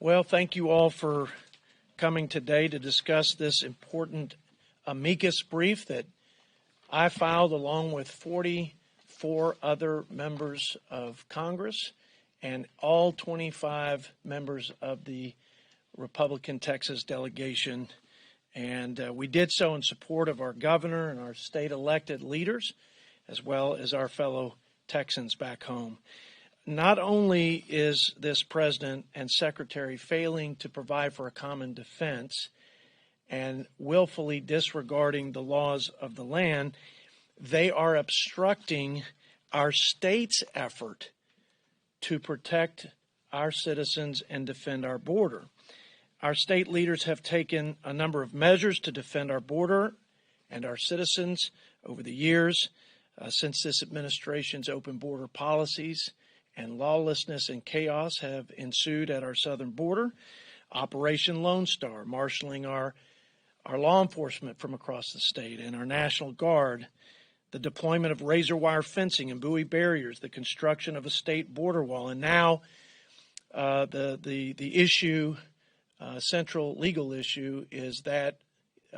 Well, thank you all for coming today to discuss this important amicus brief that I filed along with 44 other members of Congress and all 25 members of the Republican Texas delegation. And we did so in support of our governor and our state elected leaders, as well as our fellow Texans back home. Not only is this president and secretary failing to provide for a common defense and willfully disregarding the laws of the land, they are obstructing our state's effort to protect our citizens and defend our border. Our state leaders have taken a number of measures to defend our border and our citizens over the years since this administration's open border policies and lawlessness and chaos have ensued at our southern border. Operation Lone Star, marshaling our law enforcement from across the state and our National Guard, the deployment of razor wire fencing and buoy barriers, the construction of a state border wall, and now the issue, central legal issue, is that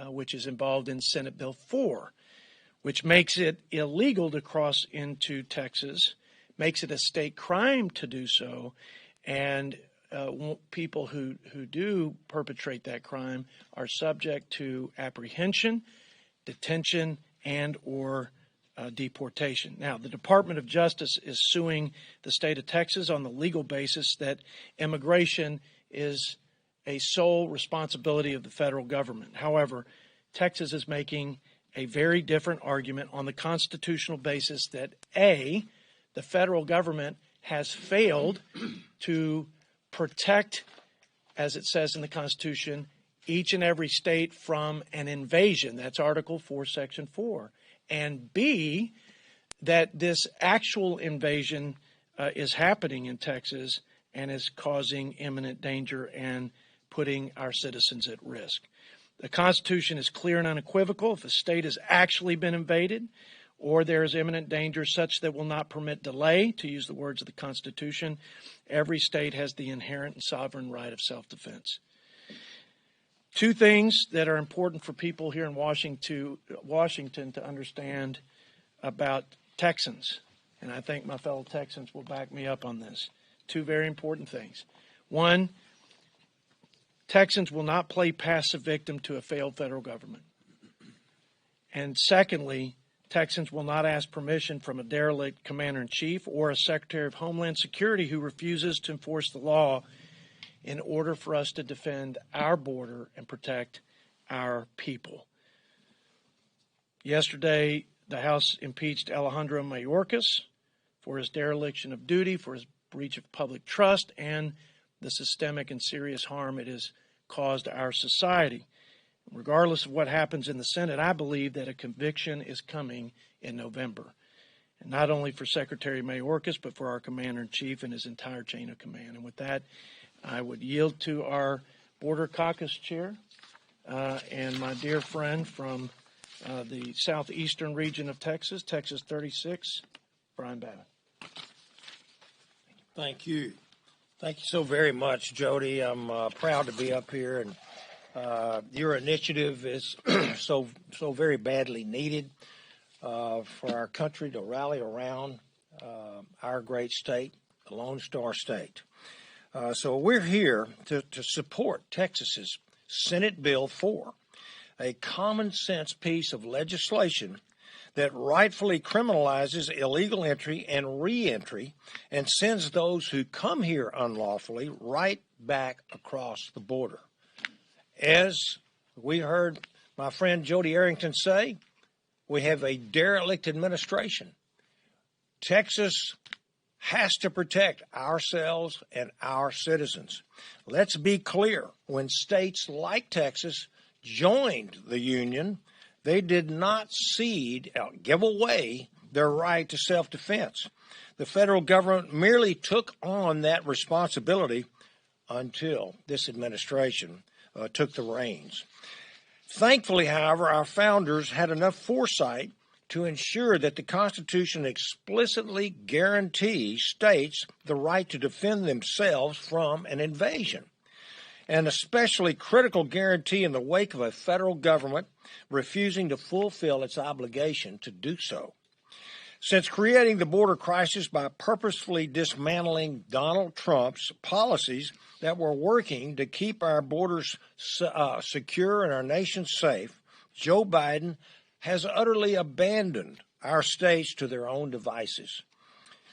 which is involved in Senate Bill 4, which makes it illegal to cross into Texas, makes it a state crime to do so, and people who do perpetrate that crime are subject to apprehension, detention, and or deportation. Now, the Department of Justice is suing the state of Texas on the legal basis that immigration is a sole responsibility of the federal government. However, Texas is making a very different argument on the constitutional basis that A, the federal government has failed to protect, as it says in the Constitution, each and every state from an invasion. That's Article 4, Section 4. And B, that this actual invasion is happening in Texas and is causing imminent danger and putting our citizens at risk. The Constitution is clear and unequivocal. If a state has actually been invaded or there is imminent danger such that will not permit delay, to use the words of the Constitution, every state has the inherent and sovereign right of self-defense. Two things that are important for people here in Washington to understand about Texans, and I think my fellow Texans will back me up on this. Two very important things. One, Texans will not play passive victim to a failed federal government. And secondly, Texans will not ask permission from a derelict commander-in-chief or a Secretary of Homeland Security who refuses to enforce the law in order for us to defend our border and protect our people. Yesterday, the House impeached Alejandro Mayorkas for his dereliction of duty, for his breach of public trust, and the systemic and serious harm it has caused our society. Regardless of what happens in the Senate, I believe that a conviction is coming in November. And not only for Secretary Mayorkas, but for our Commander-in-Chief and his entire chain of command. And with that, I would yield to our Border Caucus Chair and my dear friend from the southeastern region of Texas, Texas 36, Brian Babbitt. Thank you. Thank you so very much, Jody. I'm proud to be up here, and your initiative is so very badly needed for our country to rally around our great state, the Lone Star State. So we're here to support Texas's Senate Bill 4, a common sense piece of legislation that rightfully criminalizes illegal entry and re-entry and sends those who come here unlawfully right back across the border. As we heard my friend Jody Arrington say, we have a derelict administration. Texas has to protect ourselves and our citizens. Let's be clear, when states like Texas joined the Union, they did not give away their right to self-defense. The federal government merely took on that responsibility until this administration took the reins. Thankfully, however, our founders had enough foresight to ensure that the Constitution explicitly guarantees states the right to defend themselves from an invasion. an especially critical guarantee in the wake of a federal government refusing to fulfill its obligation to do so. Since creating the border crisis by purposefully dismantling Donald Trump's policies that were working to keep our borders secure and our nation safe, Joe Biden has utterly abandoned our states to their own devices.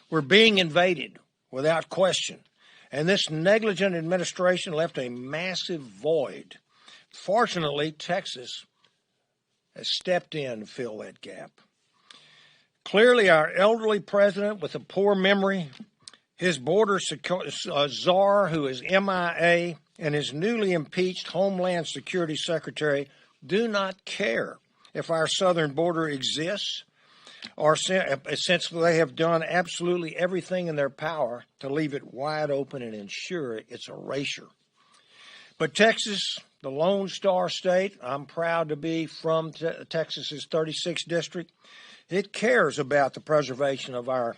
We're being invaded without question, and this negligent administration left a massive void. Fortunately, Texas has stepped in to fill that gap. Clearly, our elderly president with a poor memory, his border czar who is MIA, and his newly impeached Homeland Security Secretary do not care if our southern border exists, or since they have done absolutely everything in their power to leave it wide open and ensure its erasure. But Texas, the Lone Star State, I'm proud to be from Texas's 36th district. It cares about the preservation of our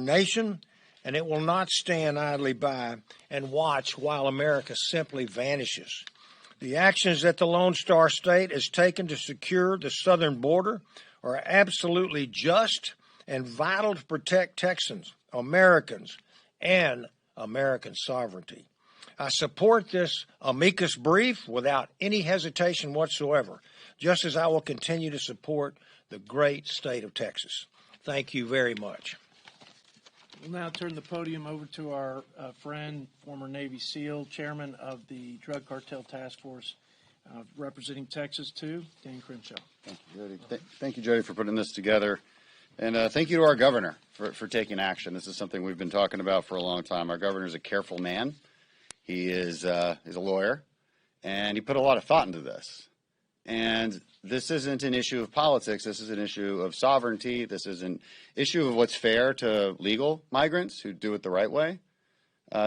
nation, and it will not stand idly by and watch while America simply vanishes. The actions that the Lone Star State has taken to secure the southern border are absolutely just and vital to protect Texans, Americans, and American sovereignty. I support this amicus brief without any hesitation whatsoever, just as I will continue to support the great state of Texas. Thank you very much. We'll now turn the podium over to our friend, former Navy SEAL, chairman of the Drug Cartel Task Force, representing Texas too, Dan Crenshaw. Thank you, Jody. Thank you, Jody, for putting this together. And thank you to our governor for taking action. This is something we've been talking about for a long time. Our governor is a careful man. He is a lawyer, and he put a lot of thought into this. And this isn't an issue of politics. This is an issue of sovereignty. This is an issue of what's fair to legal migrants who do it the right way.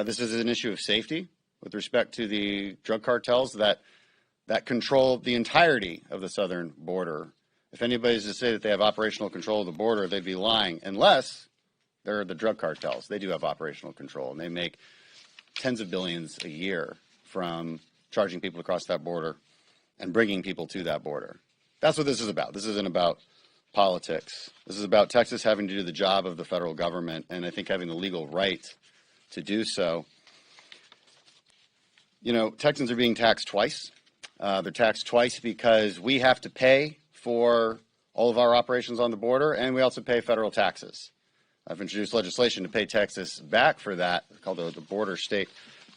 This is an issue of safety with respect to the drug cartels that control the entirety of the southern border. If anybody's to say that they have operational control of the border, they'd be lying, unless they're the drug cartels. They do have operational control, and they make tens of billions a year from charging people across that border and bringing people to that border. That's what this is about. This isn't about politics. This is about Texas having to do the job of the federal government, and I think having the legal right to do so. You know, Texans are being taxed twice. They're taxed twice because we have to pay for all of our operations on the border, and we also pay federal taxes. I've introduced legislation to pay Texas back for that, called the Border State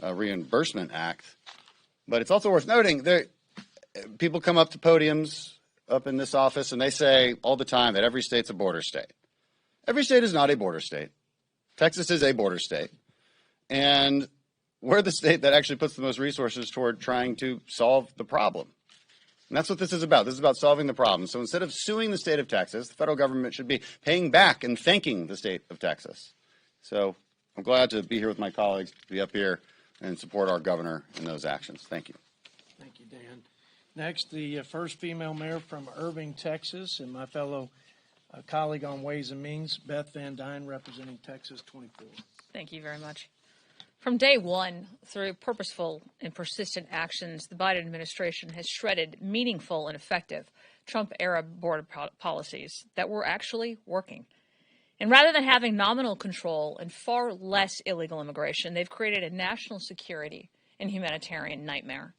Reimbursement Act. But it's also worth noting that people come up to podiums up in this office and they say all the time that every state's a border state. Every state is not a border state. Texas is a border state. And we're the state that actually puts the most resources toward trying to solve the problem. And that's what this is about. This is about solving the problem. So instead of suing the state of Texas, the federal government should be paying back and thanking the state of Texas. So I'm glad to be here with my colleagues, to be up here and support our governor in those actions. Thank you. Thank you, Dan. Next, the first female mayor from Irving, Texas, and my fellow colleague on Ways and Means, Beth Van Dyne, representing Texas 24. Thank you very much. From day one, through purposeful and persistent actions, the Biden administration has shredded meaningful and effective Trump-era border policies that were actually working. And rather than having nominal control and far less illegal immigration, they've created a national security and humanitarian nightmare.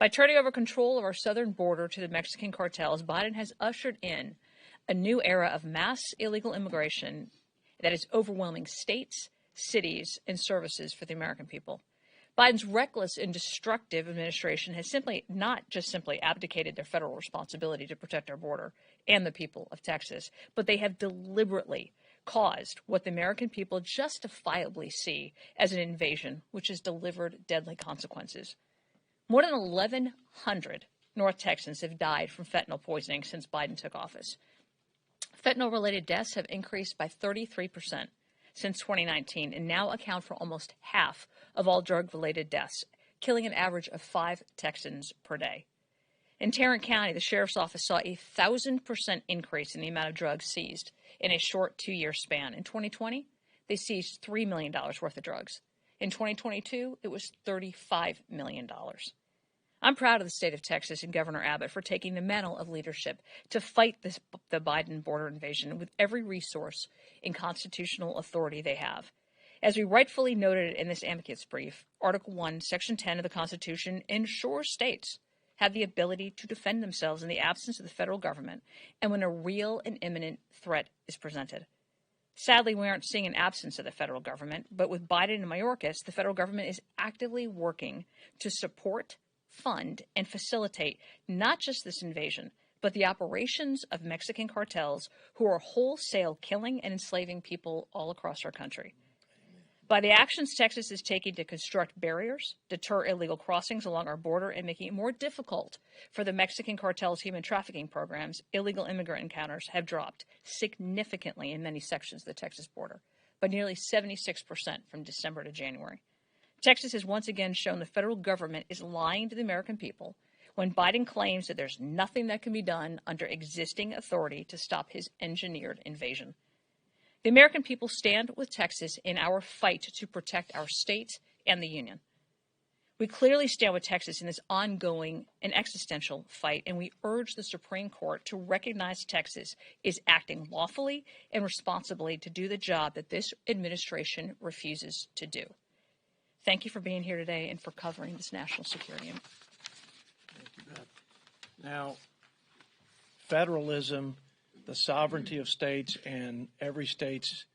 By turning over control of our southern border to the Mexican cartels, Biden has ushered in a new era of mass illegal immigration that is overwhelming states, cities, and services for the American people. Biden's reckless and destructive administration has not just abdicated their federal responsibility to protect our border and the people of Texas, but they have deliberately caused what the American people justifiably see as an invasion, which has delivered deadly consequences. More than 1,100 North Texans have died from fentanyl poisoning since Biden took office. Fentanyl-related deaths have increased by 33% since 2019 and now account for almost half of all drug-related deaths, killing an average of 5 Texans per day. In Tarrant County, the sheriff's office saw a 1,000% increase in the amount of drugs seized in a short 2-year span. In 2020, they seized $3 million worth of drugs. In 2022, it was $35 million. I'm proud of the state of Texas and Governor Abbott for taking the mantle of leadership to fight the Biden border invasion with every resource and constitutional authority they have. As we rightfully noted in this amicus brief, Article 1, Section 10 of the Constitution ensures states have the ability to defend themselves in the absence of the federal government and when a real and imminent threat is presented. Sadly, we aren't seeing an absence of the federal government, but with Biden and Mayorkas, the federal government is actively working to support, fund, and facilitate not just this invasion, but the operations of Mexican cartels who are wholesale killing and enslaving people all across our country. By the actions Texas is taking to construct barriers, deter illegal crossings along our border, and making it more difficult for the Mexican cartel's human trafficking programs, illegal immigrant encounters have dropped significantly in many sections of the Texas border, by nearly 76% from December to January. Texas has once again shown the federal government is lying to the American people when Biden claims that there's nothing that can be done under existing authority to stop his engineered invasion. The American people stand with Texas in our fight to protect our state and the Union. We clearly stand with Texas in this ongoing and existential fight, and we urge the Supreme Court to recognize Texas is acting lawfully and responsibly to do the job that this administration refuses to do. Thank you for being here today and for covering this national security. Thank you, Beth. Now, federalism, the sovereignty of states, and every state's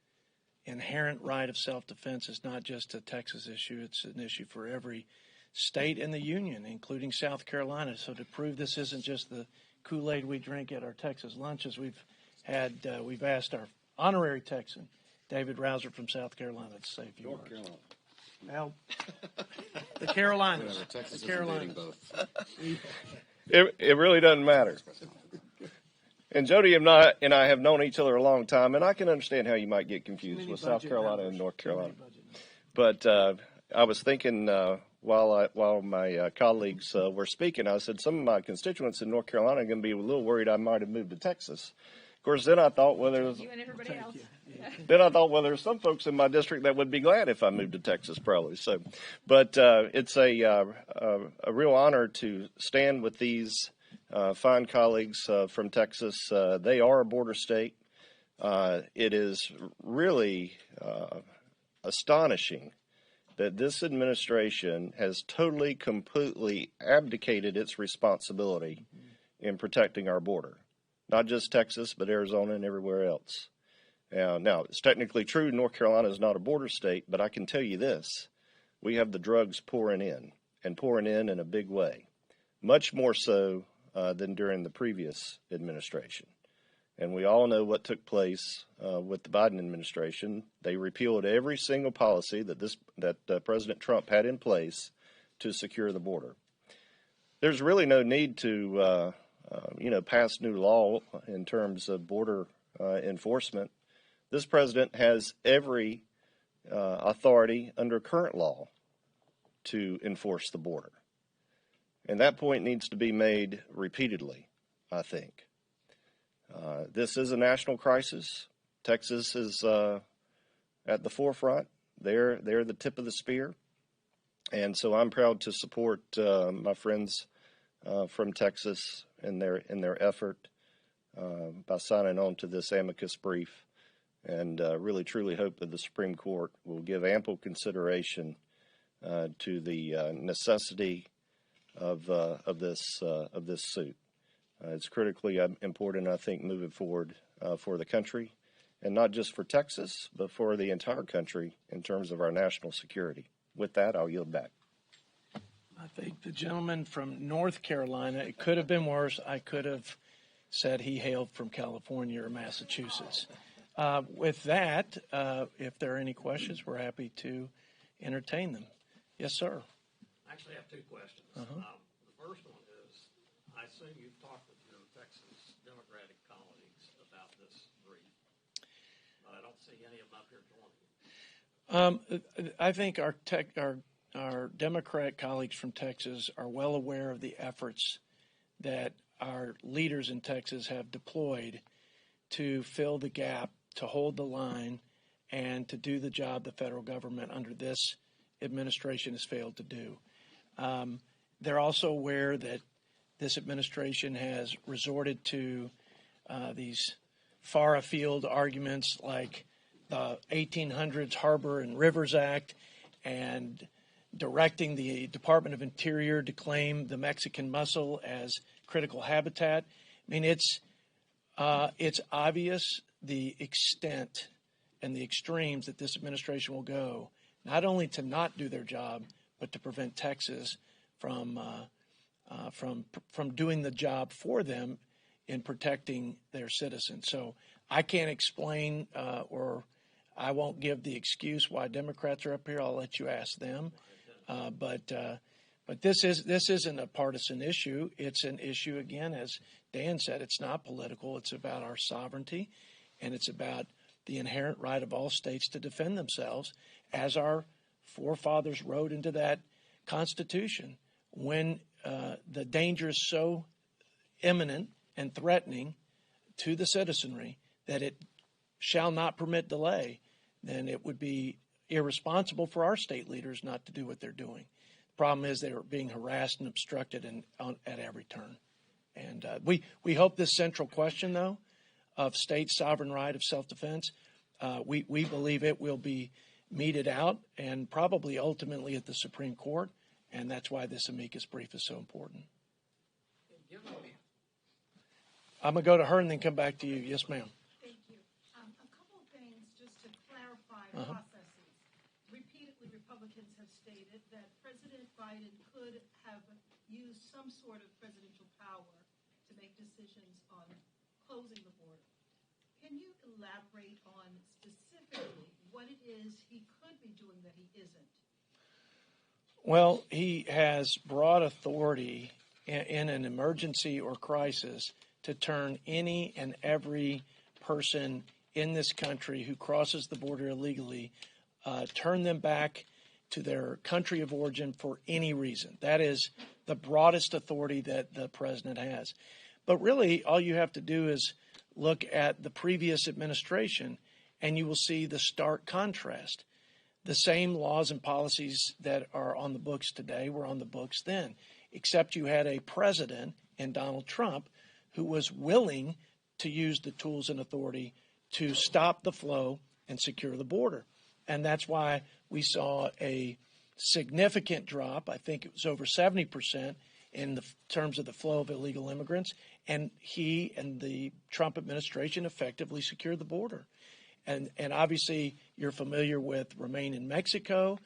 inherent right of self-defense is not just a Texas issue. It's an issue for every state in the Union, including South Carolina. So to prove this isn't just the Kool-Aid we drink at our Texas lunches, we've asked our honorary Texan, David Rouser from South Carolina, to say a few words. North Carolina. Well, the Carolinas. Texas the Carolinas. Both. It really doesn't matter. And Jody and I have known each other a long time, and I can understand how you might get confused with South Carolina and North Carolina. But I was thinking while my colleagues were speaking, I said some of my constituents in North Carolina are going to be a little worried I might have moved to Texas. Of course, then I thought, well, there's some folks in my district that would be glad if I moved to Texas, probably. So, but it's a real honor to stand with these fine colleagues from Texas. They are a border state. It is really astonishing that this administration has totally, completely abdicated its responsibility in protecting our border. Not just Texas, but Arizona and everywhere else. Now, it's technically true North Carolina is not a border state, but I can tell you this. We have the drugs pouring in, and pouring in a big way. Much more so than during the previous administration. And we all know what took place with the Biden administration. They repealed every single policy that President Trump had in place to secure the border. There's really no need to pass new law in terms of border enforcement. This president has every authority under current law to enforce the border. And that point needs to be made repeatedly, I think. This is a national crisis. Texas is at the forefront. They're the tip of the spear. And so I'm proud to support my friends from Texas in their effort by signing on to this amicus brief, and really truly hope that the Supreme Court will give ample consideration to the necessity of this suit. It's critically important, I think, moving forward for the country, and not just for Texas, but for the entire country in terms of our national security. With that, I'll yield back. I think the gentleman from North Carolina, it could have been worse. I could have said he hailed from California or Massachusetts. With that, if there are any questions, we're happy to entertain them. Yes, sir. I actually have two questions. The first one is, I assume you've talked with your Texas Democratic colleagues about this brief, but I don't see any of them up here joining. I think our Democrat colleagues from Texas are well aware of the efforts that our leaders in Texas have deployed to fill the gap, to hold the line, and to do the job the federal government under this administration has failed to do. They're also aware that this administration has resorted to these far afield arguments like the 1800s Harbor and Rivers Act and directing the Department of Interior to claim the Mexican mussel as critical habitat. I mean, it's obvious the extent and the extremes that this administration will go, not only to not do their job, but to prevent Texas from doing the job for them in protecting their citizens. So I can't explain or I won't give the excuse why Democrats are up here. I'll let you ask them. But this isn't a partisan issue. It's an issue, again, as Dan said, it's not political. It's about our sovereignty, and it's about the inherent right of all states to defend themselves, as our forefathers wrote into that Constitution. When the danger is so imminent and threatening to the citizenry that it shall not permit delay, then it would be irresponsible for our state leaders not to do what they're doing. The problem is they are being harassed and obstructed at every turn. And we hope this central question, though, of state sovereign right of self-defense, we believe it will be meted out and probably ultimately at the Supreme Court. And that's why this amicus brief is so important. I'm going to go to her and then come back to you. Yes, ma'am. Thank you. A couple of things just to clarify processes. Repeatedly, Republicans have stated that President Biden could have used some sort of presidential power to make decisions on closing the border. Can you elaborate on specifically what it is he could be doing that he isn't? Well, he has broad authority in an emergency or crisis to turn any and every person in this country who crosses the border illegally, turn them back to their country of origin for any reason. That is the broadest authority that the president has. But really, all you have to do is look at the previous administration, and you will see the stark contrast. The same laws and policies that are on the books today were on the books then, except you had a president in Donald Trump who was willing to use the tools and authority to stop the flow and secure the border. And that's why we saw a significant drop. I think it was over 70% in the terms of the flow of illegal immigrants. And he and the Trump administration effectively secured the border. And obviously, you're familiar with Remain in Mexico.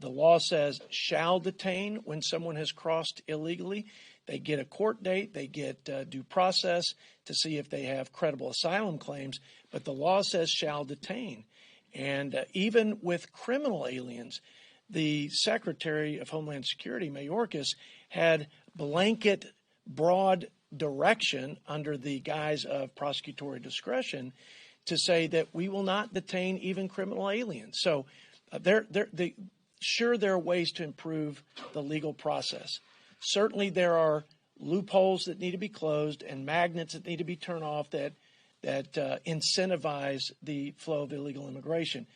The law says shall detain when someone has crossed illegally. They get a court date. They get due process to see if they have credible asylum claims. But the law says shall detain. And even with criminal aliens, the Secretary of Homeland Security, Mayorkas, had blanket broad direction under the guise of prosecutorial discretion to say that we will not detain even criminal aliens. So there are ways to improve the legal process. Certainly there are loopholes that need to be closed and magnets that need to be turned off that incentivize the flow of illegal immigration.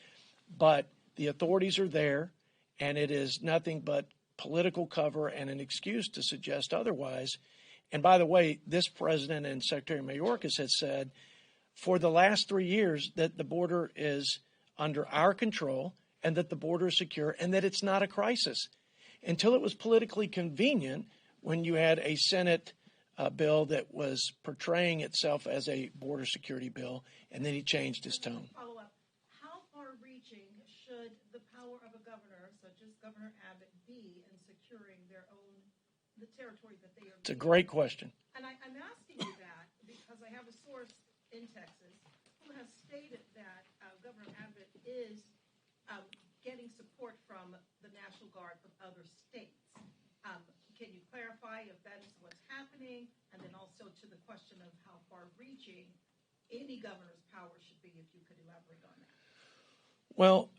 But the authorities are there, and it is nothing but political cover and an excuse to suggest otherwise. And by the way, this president and Secretary Mayorkas has said for the last 3 years that the border is under our control and that the border is secure and that it's not a crisis. Until it was politically convenient when you had a Senate bill that was portraying itself as a border security bill, and then he changed his tone. Follow up. How far-reaching should the power of a governor, such as Governor Abbott, be in securing the territory that they are? It's a great question. And I'm asking you that because I have a source in Texas who has stated that Governor Abbott is getting support from the National Guard from other states. Can you clarify if that is what's happening? And then also to the question of how far-reaching any governor's power should be, if you could elaborate on that. Well,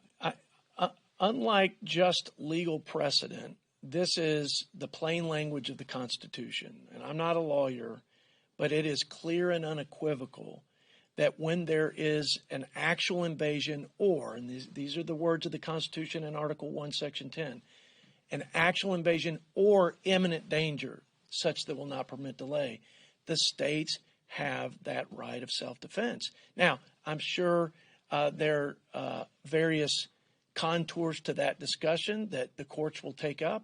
unlike just legal precedent, this is the plain language of the Constitution. And I'm not a lawyer, but it is clear and unequivocal that when there is an actual invasion or, and these are the words of the Constitution in Article 1, Section 10, an actual invasion or imminent danger such that will not permit delay, the states have that right of self-defense. Now, I'm sure there are various contours to that discussion that the courts will take up,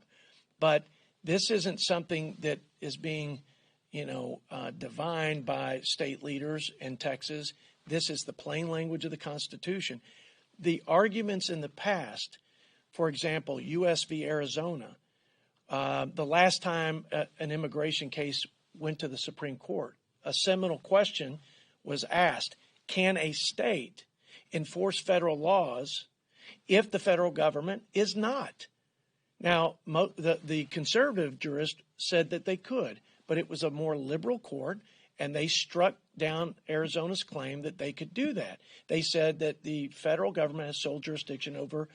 but this isn't something that is being, divined by state leaders in Texas. This is the plain language of the Constitution. The arguments in the past, for example, U.S. v. Arizona, the last time an immigration case went to the Supreme Court, a seminal question was asked: can a state enforce federal laws if the federal government is not? Now, the conservative jurist said that they could, but it was a more liberal court, and they struck down Arizona's claim that they could do that. They said that the federal government has sole jurisdiction over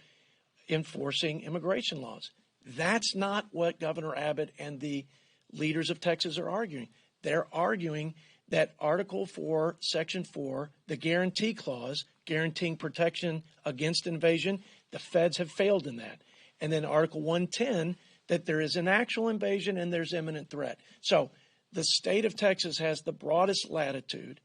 enforcing immigration laws. That's not what Governor Abbott and the leaders of Texas are arguing. They're arguing that Article 4, Section 4, the guarantee clause, guaranteeing protection against invasion, the feds have failed in that. And then Article 110, that there is an actual invasion and there's imminent threat. So the state of Texas has the broadest latitude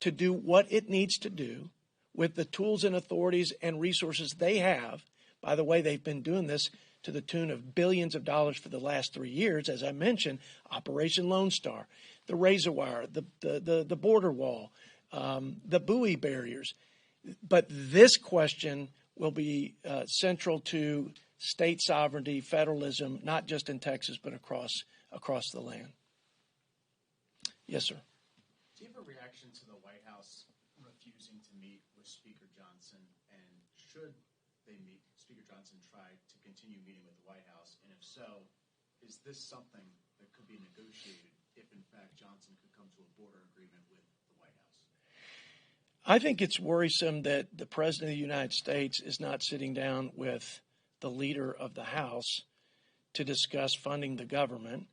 to do what it needs to do with the tools and authorities and resources they have. By the way, they've been doing this to the tune of billions of dollars for the last 3 years. As I mentioned, Operation Lone Star, the razor wire, the border wall, the buoy barriers. But this question will be central to state sovereignty, federalism, not just in Texas, but across the land. Yes, sir. Do you have a reaction to the White House refusing to meet with Speaker Johnson? And should they meet, Speaker Johnson try to continue meeting with the White House? And if so, is this something that could be negotiated if, in fact, Johnson could come to a border agreement with the White House? I think it's worrisome that the President of the United States is not sitting down with the leader of the House to discuss funding the government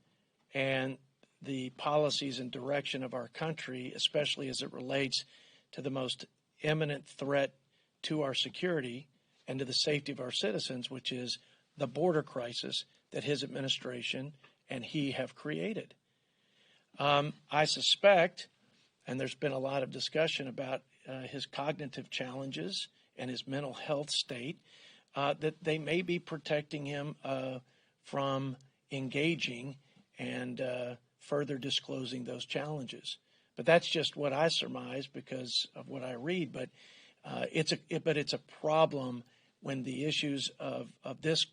and the policies and direction of our country, especially as it relates to the most imminent threat to our security and to the safety of our citizens, which is the border crisis that his administration and he have created. I suspect, and there's been a lot of discussion about his cognitive challenges and his mental health state, that they may be protecting him from engaging and further disclosing those challenges. But that's just what I surmise because of what I read. But it's a problem when the issues of this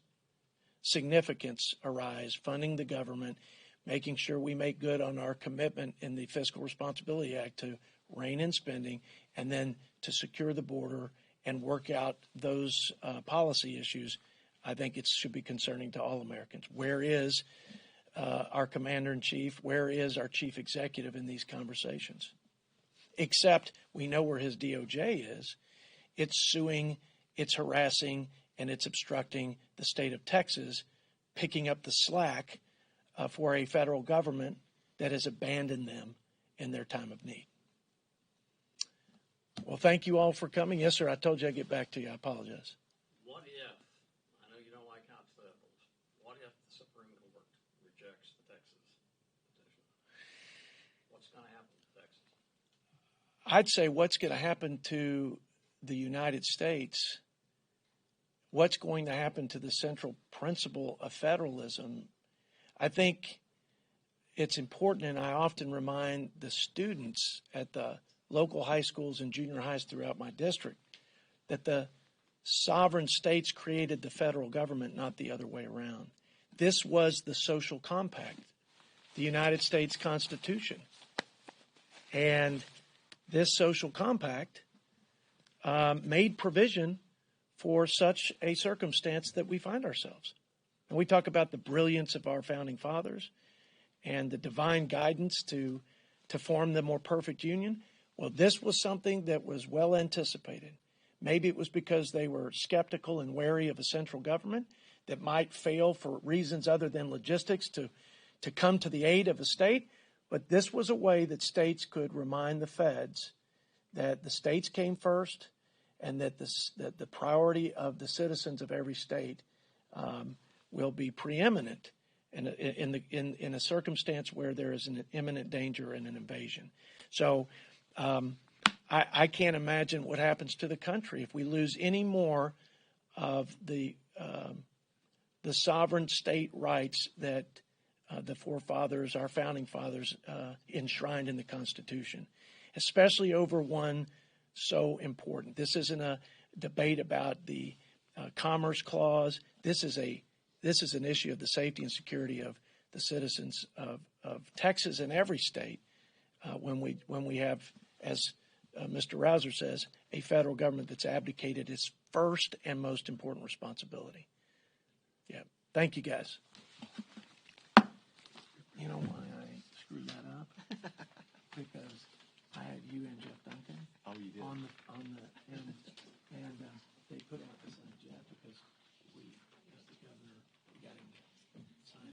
significance arise: funding the government, making sure we make good on our commitment in the Fiscal Responsibility Act to rein in spending, and then to secure the border and work out those policy issues. I think it should be concerning to all Americans. Where is our commander-in-chief? Where is our chief executive in these conversations? Except we know where his DOJ is. It's suing, it's harassing, and it's obstructing the state of Texas, picking up the slack for a federal government that has abandoned them in their time of need. Well, thank you all for coming. Yes, sir, I told you I'd get back to you. I apologize. What if, I know you don't like hypotheticals, what if the Supreme Court rejects the Texas petition? What's going to happen to Texas? I'd say what's going to happen to the United States, what's going to happen to the central principle of federalism. I think it's important, and I often remind the students at the local high schools and junior highs throughout my district that the sovereign states created the federal government, not the other way around. This was the social compact, the United States Constitution. And this social compact made provision for such a circumstance that we find ourselves. And we talk about the brilliance of our founding fathers and the divine guidance to form the more perfect union. Well, this was something that was well anticipated. Maybe it was because they were skeptical and wary of a central government that might fail for reasons other than logistics to come to the aid of a state. But this was a way that states could remind the feds that the states came first, and that the priority of the citizens of every state will be preeminent in a circumstance where there is an imminent danger and an invasion. So I can't imagine what happens to the country if we lose any more of the sovereign state rights that the forefathers, our founding fathers, enshrined in the Constitution, especially over one so important. This isn't a debate about the Commerce Clause. This is an issue of the safety and security of the citizens of Texas and every state. When we have, as Mr. Rouser says, a federal government that's abdicated its first and most important responsibility. Yeah. Thank you, guys. You know why I screwed that up? Because I had you and Jeff Duncan. Oh, you did. On the and they put out the same.